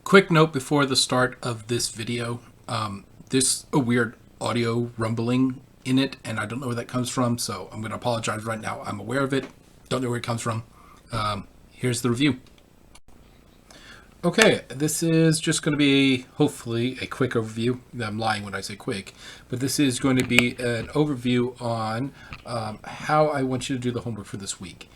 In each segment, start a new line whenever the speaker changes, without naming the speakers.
Quick note before the start of this video. There's a weird audio rumbling in it, and I don't know where that comes from, so I'm going to apologize right now. I'm aware of it. Don't know where it comes from. Here's the review. Okay, this is just going to be, hopefully, a quick overview. I'm lying when I say quick, but this is going to be an overview on how I want you to do the homework for this week.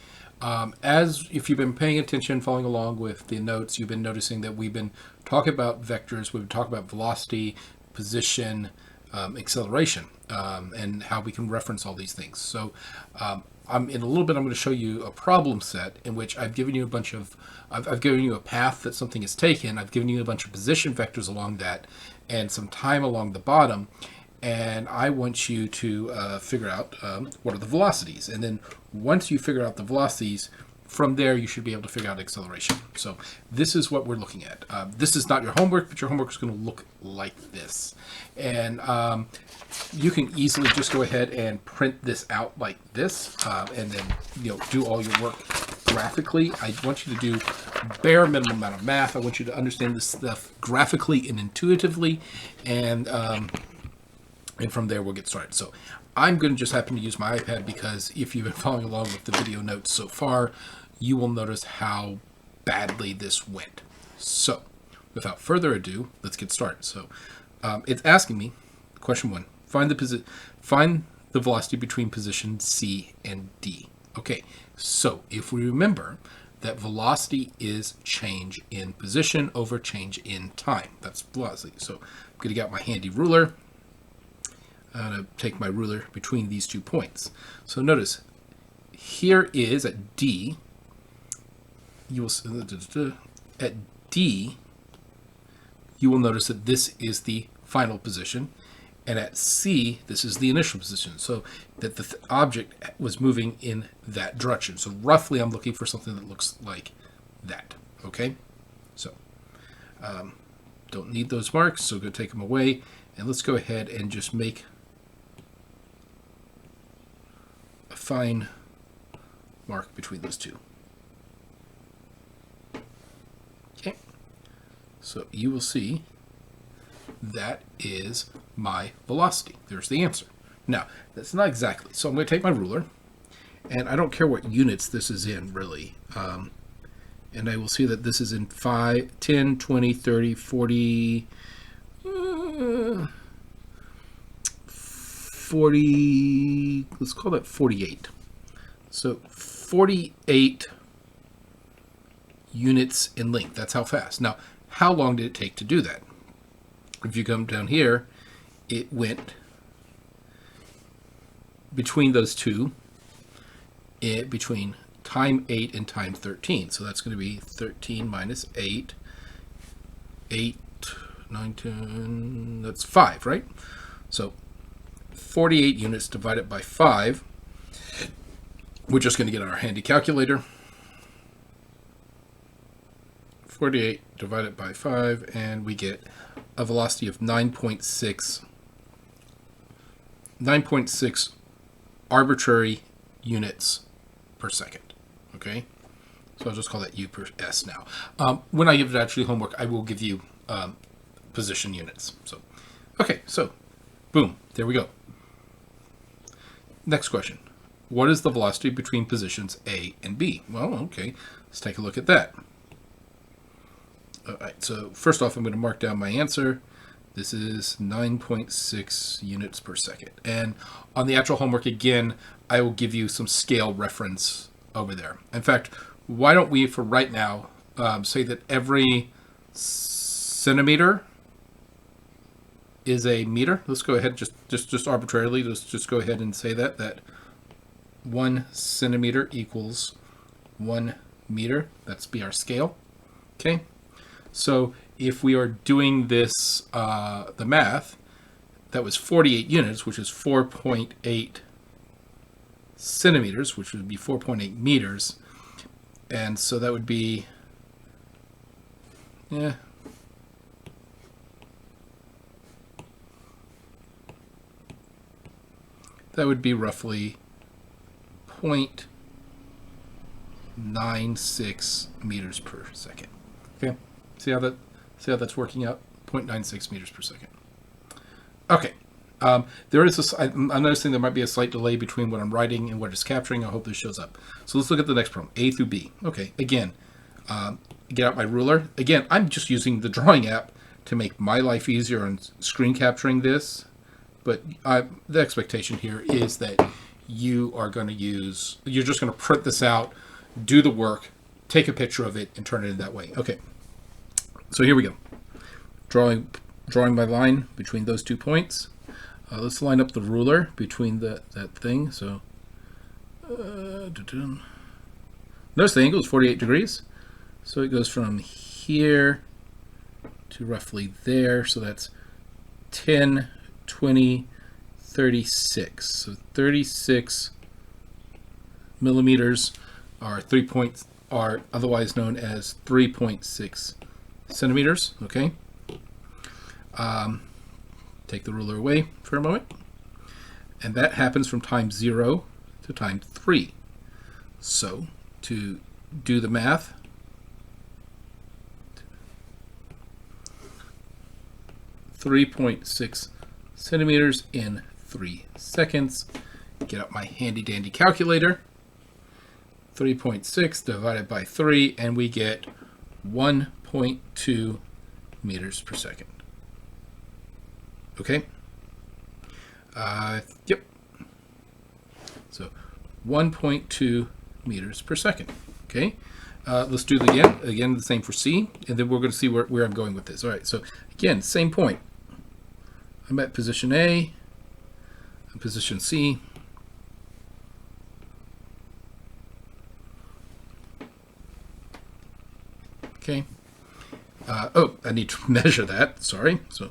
As if you've been paying attention, following along with the notes, you've been noticing that we've been talking about vectors, we've been talking about velocity, position, acceleration, and how we can reference all these things. So in a little bit, I'm going to show you a problem set in which I've given you a bunch of, I've given you a path that something is taken, I've given you a bunch of position vectors along that, and some time along the bottom, and I want you to figure out what are the velocities. And then once you figure out the velocities, from there you should be able to figure out acceleration. So this is what we're looking at. This is not your homework, but your homework is going to look like this. And you can easily just go ahead and print this out like this, and then do all your work graphically. I want you to do bare minimum amount of math. I want you to understand this stuff graphically and intuitively, and from there we'll get started. So I'm going to just happen to use my iPad because if you've been following along with the video notes so far, you will notice how badly this went. So without further ado, let's get started. So it's asking me, question one, find the velocity between position C and D. Okay, so if we remember that velocity is change in position over change in time, that's velocity. So I'm going to get my handy ruler. I'm going to take my ruler between these 2 points. So notice here is at D, you will at D, you will notice that this is the final position, and at C, this is the initial position. So that the object was moving in that direction. So roughly, I'm looking for something that looks like that. Okay, so don't need those marks, so go take them away, and let's go ahead and just make a fine mark between those two. Okay, so you will see that is my velocity. There's the answer. Now, that's not exactly. So I'm going to take my ruler, and I don't care what units this is in, really. And I will see that this is in 5, 10, 20, 30, 40, 40, let's call that 48. So 48 units in length. That's how fast. Now, how long did it take to do that? If you come down here, it went between those two, between time 8 and time 13. So that's going to be 13 minus 8, 8, 9, 10, that's 5, right? So 48 units divided by 5. We're just going to get our handy calculator. 48 divided by 5, and we get a velocity of 9.6 arbitrary units per second. Okay, so I'll just call that U per S now. When I give it actually homework, I will give you position units. So, okay, so boom, there we go. Next question. What is the velocity between positions A and B? Well, okay, let's take a look at that. All right, so first off, I'm going to mark down my answer. This is 9.6 units per second. And on the actual homework, again, I will give you some scale reference over there. In fact, why don't we, for right now, say that every centimeter is a meter? Let's go ahead, just arbitrarily, let's just go ahead and say that 1 centimeter equals 1 meter. That's be our scale. Okay. So if we are doing this, the math, that was 48 units, which is 4.8 centimeters, which would be 4.8 meters. And so that would be, that would be roughly 0.96 meters per second. Okay. See how See how that's working out? 0.96 meters per second. Okay. There is I'm noticing there might be a slight delay between what I'm writing and what it's capturing. I hope this shows up. So let's look at the next problem, A through B. Okay, again, get out my ruler. Again, I'm just using the drawing app to make my life easier on screen capturing this. But the expectation here is that you are going to you're just going to print this out, do the work, take a picture of it, and turn it in that way. Okay, so here we go. Drawing my line between those 2 points. Let's line up the ruler between that thing. So notice the angle is 48 degrees. So it goes from here to roughly there. So that's 10, 20, 36. So 36 millimeters are otherwise known as 3.6 centimeters. Okay. Take the ruler away for a moment. And that happens from time 0 to time 3. So to do the math, .6 centimeters in 3 seconds. Get out my handy dandy calculator. 3.6 divided by 3, and we get 1.2 meters per second. Okay. Yep. So 1.2 meters per second. Okay. Let's do it again. Again, the same for C, and then we're going to see where I'm going with this. All right. So again, same point. I'm at position A, and position C. Okay. Oh, I need to measure that. Sorry. So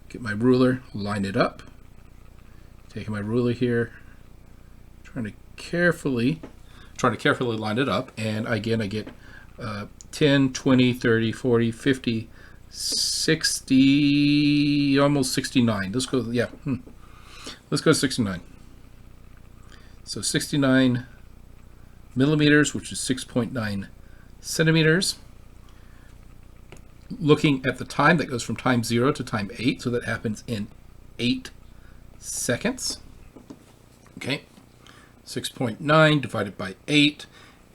get my ruler, line it up. Taking my ruler here, trying to carefully line it up. And again, I get 10, 20, 30, 40, 50, 60, almost 69. Let's go, yeah. Let's go 69. So 69 millimeters, which is 6.9 centimeters. Looking at the time, that goes from time 0 to time 8, so that happens in 8 seconds. Okay, 6.9 divided by 8,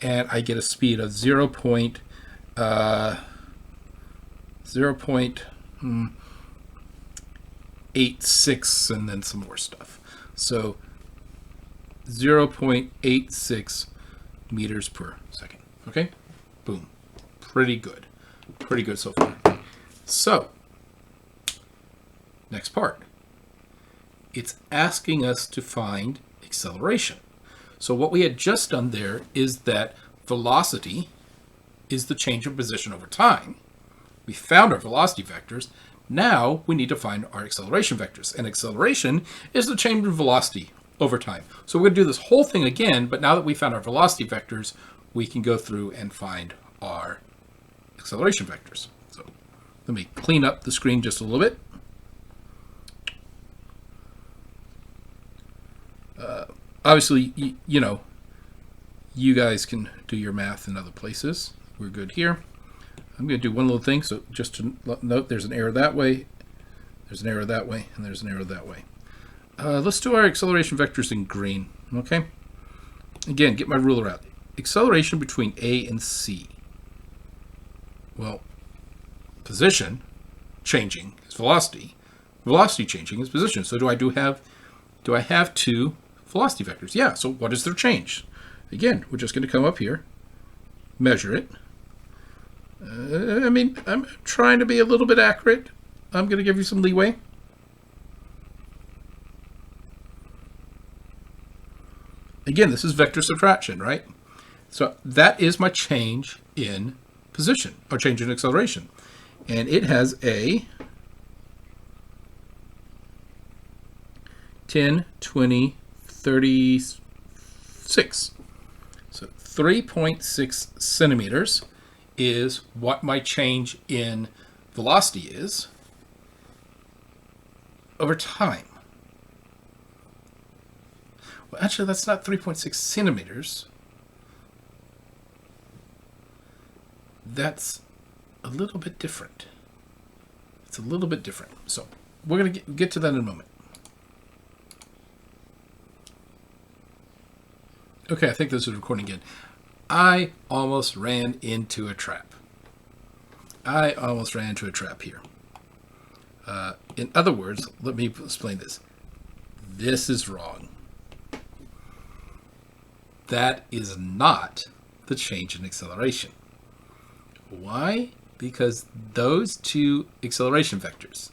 and I get a speed of 0.86 and then some more stuff. So 0.86 meters per second. Okay, boom, pretty good. Pretty good so far. So, next part. It's asking us to find acceleration. So what we had just done there is that velocity is the change in position over time. We found our velocity vectors. Now we need to find our acceleration vectors. And acceleration is the change in velocity over time. So we're going to do this whole thing again, but now that we found our velocity vectors, we can go through and find our acceleration vectors. So let me clean up the screen just a little bit. Obviously, you know, you guys can do your math in other places. We're good here. I'm going to do one little thing. So just to note, there's an arrow that way, there's an arrow that way, and there's an arrow that way. Let's do our acceleration vectors in green. Okay. Again, get my ruler out. Acceleration between A and C. Well, position changing is velocity. Velocity changing is position. So do I have two velocity vectors? Yeah. So what is their change? Again, we're just going to come up here, measure it. I mean, I'm trying to be a little bit accurate. I'm going to give you some leeway. Again, this is vector subtraction, right? So that is my change in position, or change in acceleration. And it has a 10, 20, 36. So 3.6 centimeters is what my change in velocity is over time. Well, actually, that's not 3.6 centimeters. That's a little bit different. It's a little bit different. So we're going to get to that in a moment. Okay, I think this is recording again. I almost ran into a trap. I almost ran into a trap here. In other words, let me explain this. This is wrong. That is not the change in acceleration. Why? Because those two acceleration vectors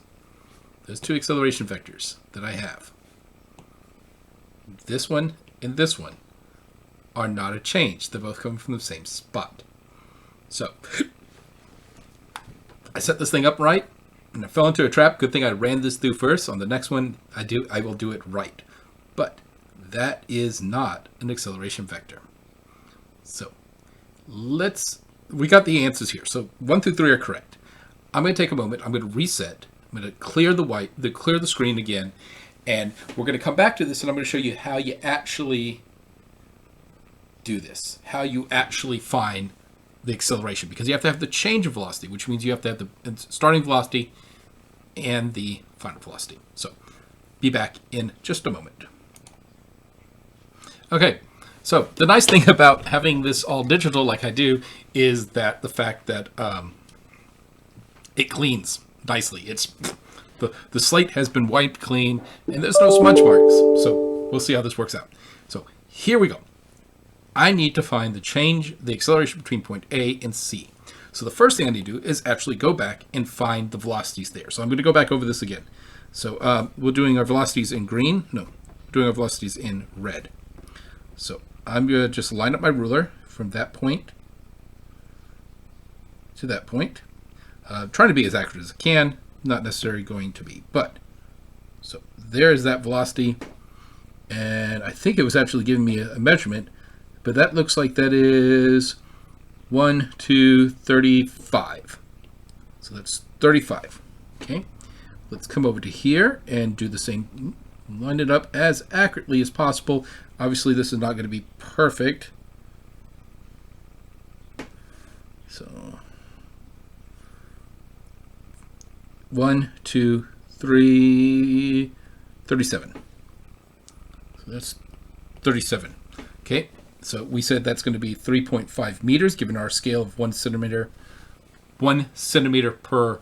that I have, this one and this one, are not a change. They're both coming from the same spot. So I set this thing up right, and I fell into a trap. Good thing I ran this through first. On the next one, I will do it right. But that is not an acceleration vector. So we got the answers here. So 1 through 3 are correct. I'm going to take a moment. I'm going to reset. I'm going to clear the screen again, and we're going to come back to this, and I'm going to show you how you actually do this, how you actually find the acceleration, because you have to have the change of velocity, which means you have to have the starting velocity and the final velocity. So be back in just a moment. Okay, so the nice thing about having this all digital like I do is that the fact that it cleans nicely. It's the slate has been wiped clean and there's no smudge marks. So we'll see how this works out. So here we go. I need to find the acceleration between point A and C. So the first thing I need to do is actually go back and find the velocities there. So I'm going to go back over this again. So we're doing our velocities in green. No, doing our velocities in red. So I'm going to just line up my ruler from that point to that point. Trying to be as accurate as I can. Not necessarily going to be, but so there's that velocity. And I think it was actually giving me a measurement, but that looks like that is 1, 2, 35. So that's 35. Okay. Let's come over to here and do the same. Line it up as accurately as possible. Obviously, this is not going to be perfect. So 1, 2, 3, 37. So that's 37. Okay. So we said that's going to be 3.5 meters, given our scale of 1 centimeter. 1 centimeter per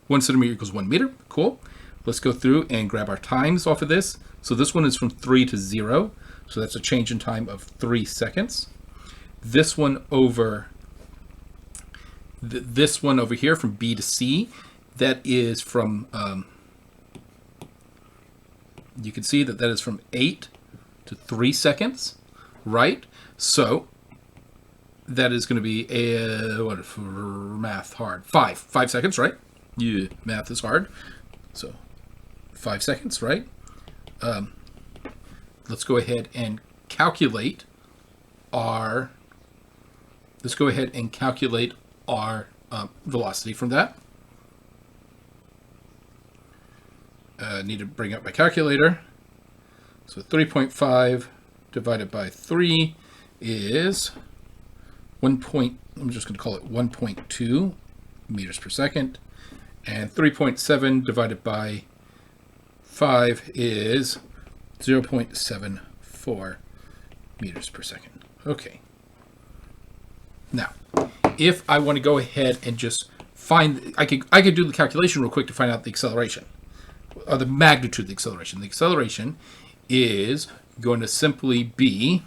1 centimeter equals 1 meter. Cool. Let's go through and grab our times off of this. So this one is from 3 to 0. So that's a change in time of 3 seconds. This one over this one over here from B to C, that is from you can see that is from 8 to 3 seconds, right? So that is going to be what for math hard? 5 seconds, right? Yeah, math is hard. So 5 seconds, right? Let's go ahead and calculate our. Let's go ahead and calculate our velocity from that. Need to bring up my calculator. So 3.5 divided by 3 is I'm just going to call it 1.2 meters per second. And 3.7 divided by 5 is 0.74 meters per second. Okay. Now, if I want to go ahead and just find, I could do the calculation real quick to find out the acceleration, or the magnitude of the acceleration. The acceleration is going to simply be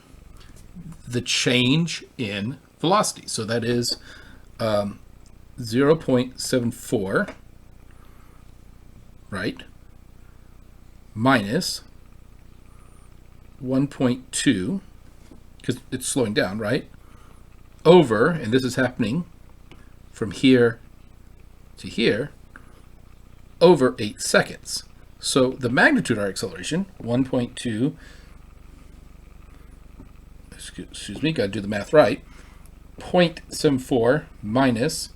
the change in velocity. So that is 0.74, right, minus 1.2, because it's slowing down, right, over, and this is happening from here to here, over 8 seconds. So the magnitude of our acceleration, 1.2, excuse me, got to do the math right, 0.74 minus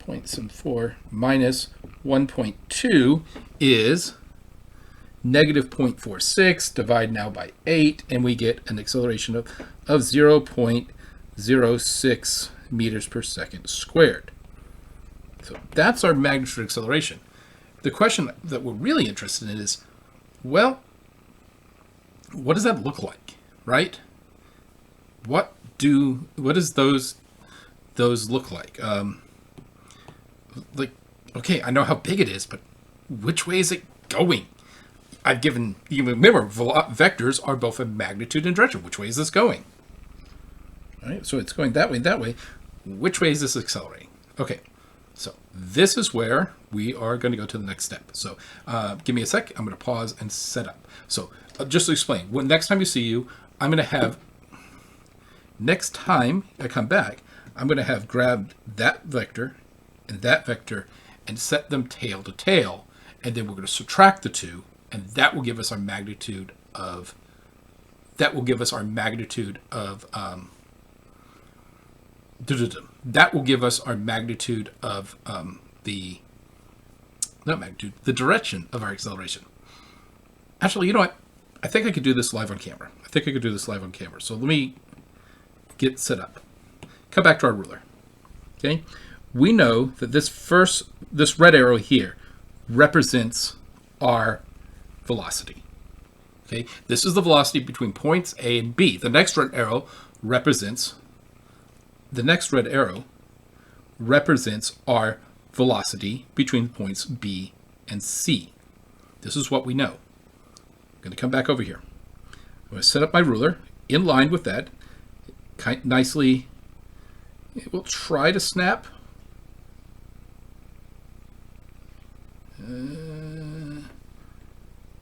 1.2 is negative 0.46, divide now by 8, and we get an acceleration of 0.06 meters per second squared. So that's our magnitude acceleration. The question that we're really interested in is, well, what does that look like, right? What does those look like? Like, okay, I know how big it is, but which way is it going? I've given, you remember, vectors are both a magnitude and direction. Which way is this going? All right, so it's going that way, that way. Which way is this accelerating? Okay, so this is where we are going to go to the next step. So give me a sec. I'm going to pause and set up. So just to explain, when next time you see you, I'm going to have, next time I come back, I'm going to have grabbed that vector and set them tail to tail, and then we're going to subtract the two, and that will give us our magnitude of that will give us our magnitude of the the direction of our acceleration. Actually, you know what? I think I could do this live on camera. So let me get set up. Come back to our ruler. Okay? We know that this red arrow here represents our velocity. Okay? This is the velocity between points A and B. The next red arrow represents our velocity between points B and C. This is what we know. I'm going to come back over here. I'm going to set up my ruler in line with that. Nicely, it will try to snap.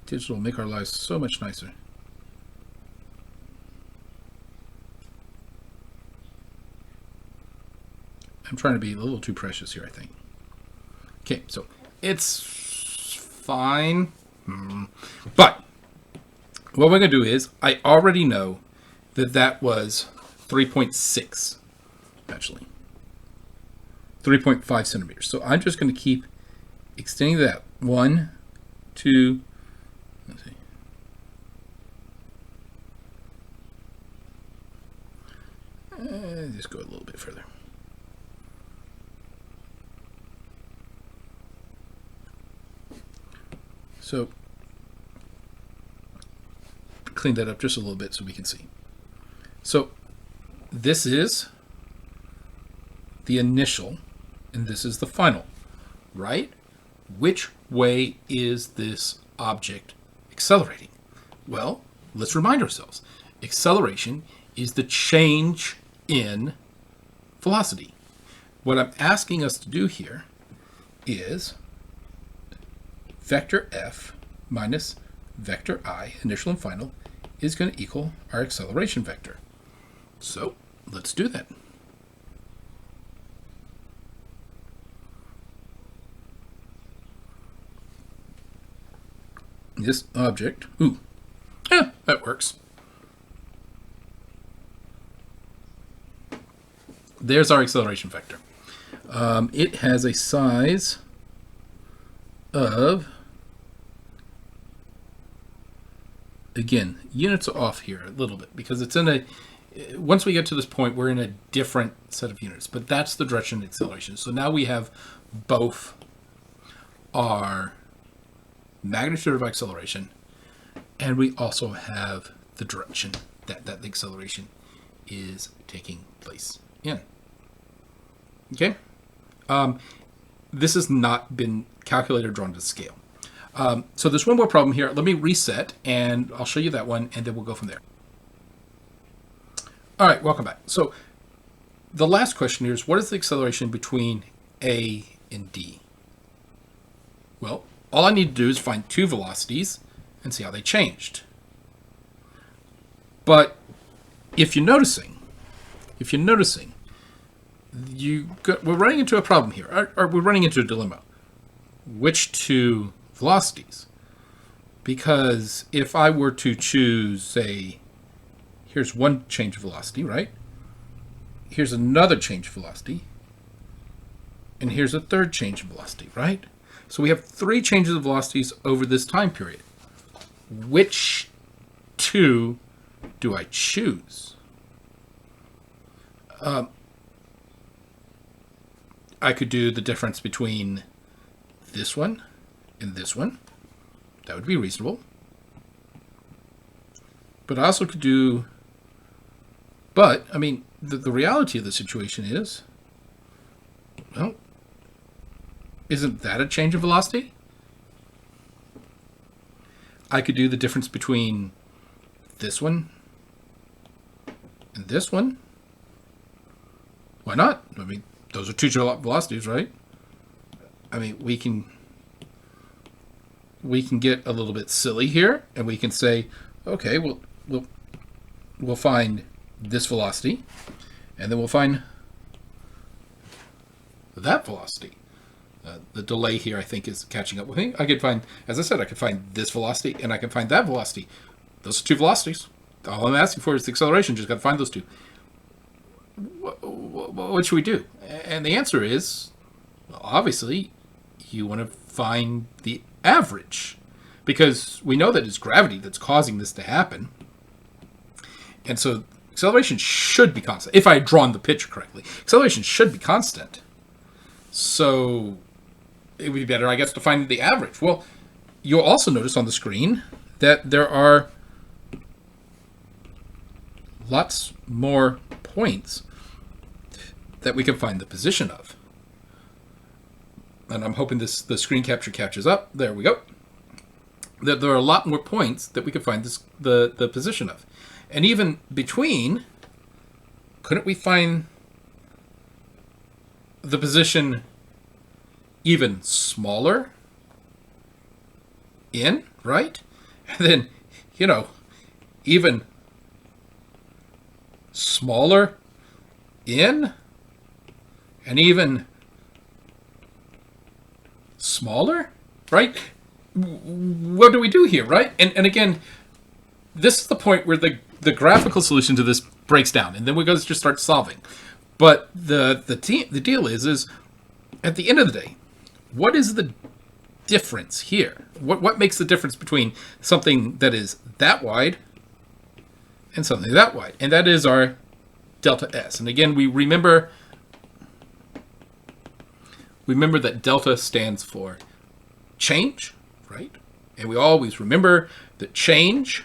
Digital will make our lives so much nicer. I'm trying to be a little too precious here, I think. Okay, so it's fine. But what we're going to do is, I already know that was 3.6, actually. 3.5 centimeters. So I'm just going to keep extending that. 1, 2, let's see. Just go a little bit further. So clean that up just a little bit so we can see. So this is the initial and this is the final, right? Which way is this object accelerating? Well, let's remind ourselves. Acceleration is the change in velocity. What I'm asking us to do here is vector F minus vector I, initial and final, is going to equal our acceleration vector. So let's do that. This object, that works. There's our acceleration vector. It has a size of, again, units are off here a little bit because it's in once we get to this point, we're in a different set of units, but that's the direction of acceleration. So now we have both our magnitude of acceleration, and we also have the direction that the acceleration is taking place in. Okay? This has not been calculated or drawn to scale. So there's one more problem here. Let me reset, and I'll show you that one, and then we'll go from there. All right, welcome back. So the last question here is, what is the acceleration between A and D? Well, all I need to do is find two velocities and see how they changed. But if you're noticing, we're running into a problem here, or we're running into a dilemma. Which two velocities? Because if I were to choose, say, here's one change of velocity, right? Here's another change of velocity. And here's a third change of velocity, right? So we have three changes of velocities over this time period. Which two do I choose? I could do the difference between this one and this one. That would be reasonable. But I also could do, but, I mean, the reality of the situation is, well, isn't that a change of velocity? I could do the difference between this one and this one. Why not? I mean, those are two velocities, right? I mean, we can get a little bit silly here, and we can say, okay, we'll find this velocity, and then we'll find that velocity. The delay here, I think, is catching up with me. I could find, as I said, I could find this velocity, and I can find that velocity. Those are two velocities. All I'm asking for is the acceleration. Just got to find those two. What should we do? And the answer is, obviously, you want to find the average, because we know that it's gravity that's causing this to happen. And so acceleration should be constant. If I had drawn the picture correctly, acceleration should be constant. So it would be better, I guess, to find the average. Well, you'll also notice on the screen that there are lots more points that we can find the position of. And I'm hoping the screen capture catches up. There we go. That there are a lot more points that we can find the position of. And even between, couldn't we find the position even smaller in, right? And then, even smaller in, and even smaller, right? What do we do here, right? And again, this is the point where the graphical solution to this breaks down, and then we just start solving. But the deal is at the end of the day, what is the difference here? What makes the difference between something that is that wide and something that wide? And that is our delta S. And again, we remember that delta stands for change, right? And we always remember that change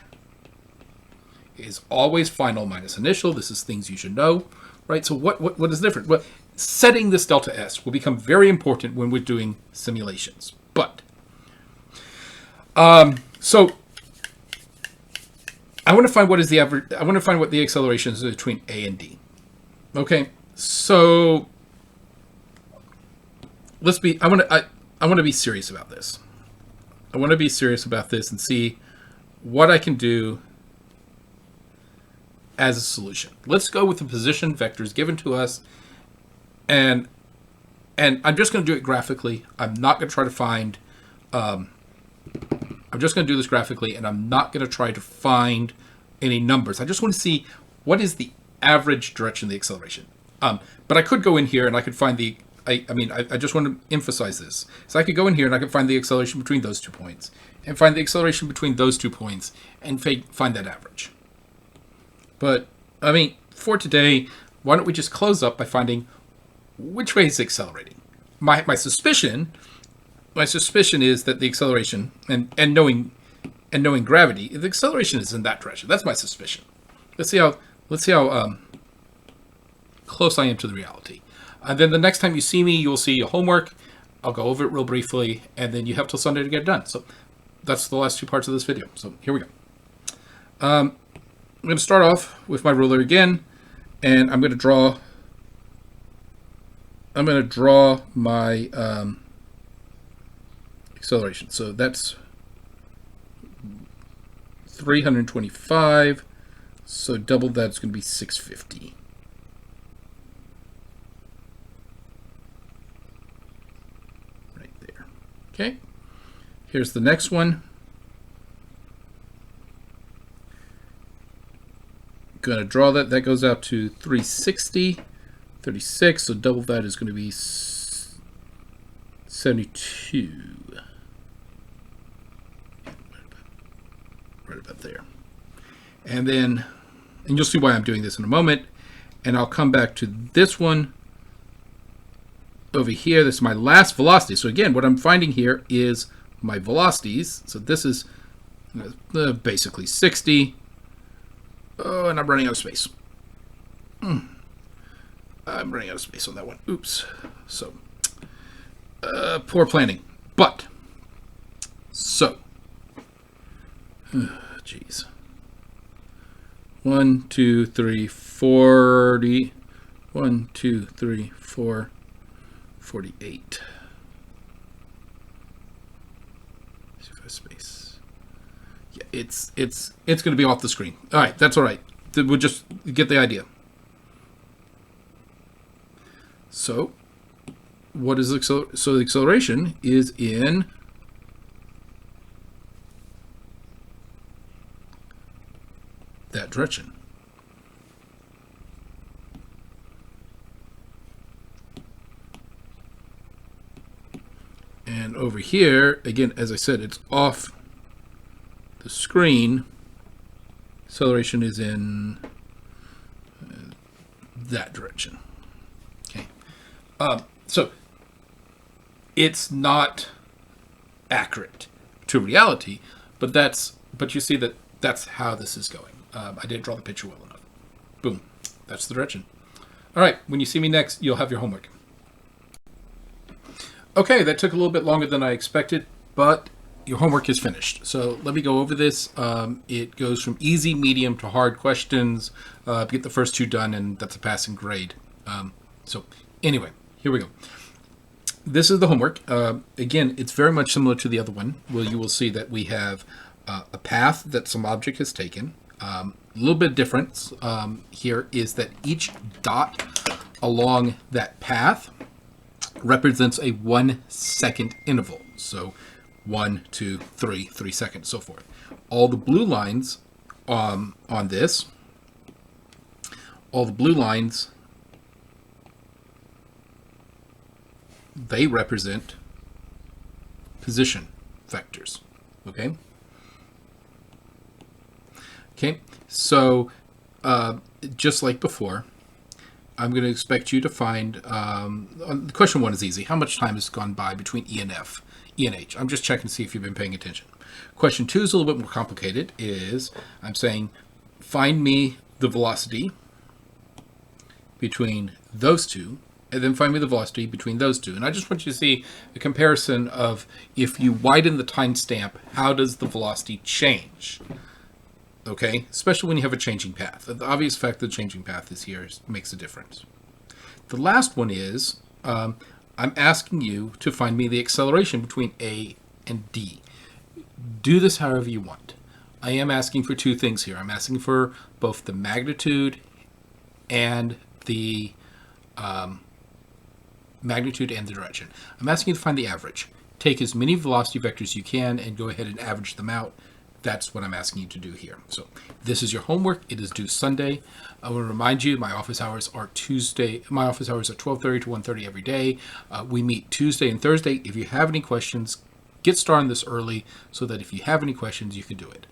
is always final minus initial. This is things you should know, right? So what is different? Well, setting this delta S will become very important when we're doing simulations. But so I want to find what is the average. I want to find what the acceleration is between A and D. Okay, so I want to be serious about this. I want to be serious about this and see what I can do as a solution. Let's go with the position vectors given to us, and I'm just going to do it graphically. I'm not going to try to find. I'm just going to do this graphically, and I'm not going to try to find any numbers. I just want to see what is the average direction of the acceleration. But I could go in here and I could find the. I just want to emphasize this. So I could go in here and I could find the acceleration between those 2 points, and find the acceleration between those 2 points, and find that average. But, I mean, for today, why don't we just close up by finding which way is accelerating? My suspicion is that the acceleration, and knowing gravity, the acceleration is in that direction. That's my suspicion. Let's see how close I am to the reality. And then the next time you see me, you'll see your homework. I'll go over it real briefly, and then you have till Sunday to get it done. So that's the last 2 parts of this video. So here we go. I'm going to start off with my ruler again, and I'm going to draw my acceleration. So that's 325. So double that is going to be 650. Right there. Okay. Here's the next one. Going to draw that. That goes out to 360, 36. So double that is going to be 72. Right about there. And you'll see why I'm doing this in a moment. And I'll come back to this one. over here, this is my last velocity. So again, what I'm finding here is my velocities. So this is basically 60. Oh, and I'm running out of space. I'm running out of space on that one. Oops. So, poor planning. But, so, jeez. 1, 2, 3, 40. 1, 2, 3, 4, 48. Space. Yeah, it's going to be off the screen. All right, that's all right. We'll just get the idea. So, what is so the acceleration is in that direction. And over here, again, as I said, it's off the screen. Acceleration is in that direction. Okay. So it's not accurate to reality, but you see that that's how this is going. I didn't draw the picture well enough. Boom. That's the direction. All right. When you see me next, you'll have your homework. Okay, that took a little bit longer than I expected, but your homework is finished. So let me go over this. It goes from easy, medium to hard questions. Get the first 2 done, and that's a passing grade. So anyway, here we go. This is the homework. Again, it's very much similar to the other one, where you will see that we have a path that some object has taken. A little bit of difference here is that each dot along that path represents a 1 second interval. So 1, 2, 3, 3 seconds, so forth. All the blue lines on this, they represent position vectors. Okay? Okay, so just like before, I'm going to expect you to find, question 1 is easy. How much time has gone by between E and H? I'm just checking to see if you've been paying attention. Question 2 is a little bit more complicated. I'm saying, find me the velocity between those two, and then find me the velocity between those two. And I just want you to see a comparison of if you widen the timestamp, how does the velocity change? Okay, especially when you have a changing path. The obvious fact that the changing path is here makes a difference. The last one is, I'm asking you to find me the acceleration between A and D. Do this however you want. I am asking for 2 things here. I'm asking for both the magnitude and the direction. I'm asking you to find the average. Take as many velocity vectors as you can and go ahead and average them out. That's what I'm asking you to do here. So this is your homework. It is due Sunday. I want to remind you, my office hours are Tuesday. My office hours are 12:30 to 1:30 every day. We meet Tuesday and Thursday. If you have any questions, get started on this early so that if you have any questions, you can do it.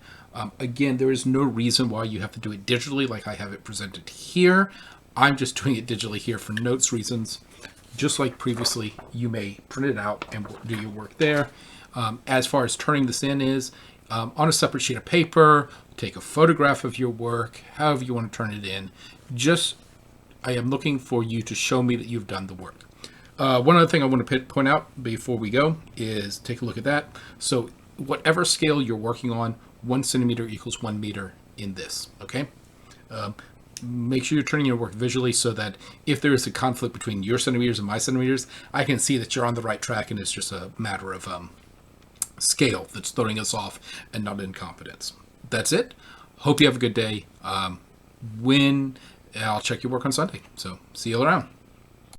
Again, there is no reason why you have to do it digitally like I have it presented here. I'm just doing it digitally here for notes reasons. Just like previously, you may print it out and do your work there. As far as turning this in is, on a separate sheet of paper, take a photograph of your work, however you want to turn it in. I am looking for you to show me that you've done the work. One other thing I want to point out before we go is take a look at that. So whatever scale you're working on, 1 centimeter equals 1 meter in this, okay? Make sure you're turning your work visually so that if there is a conflict between your centimeters and my centimeters, I can see that you're on the right track and it's just a matter of scale that's throwing us off and not incompetence. That's it. Hope you have a good day. I'll check your work on Sunday. So see you around.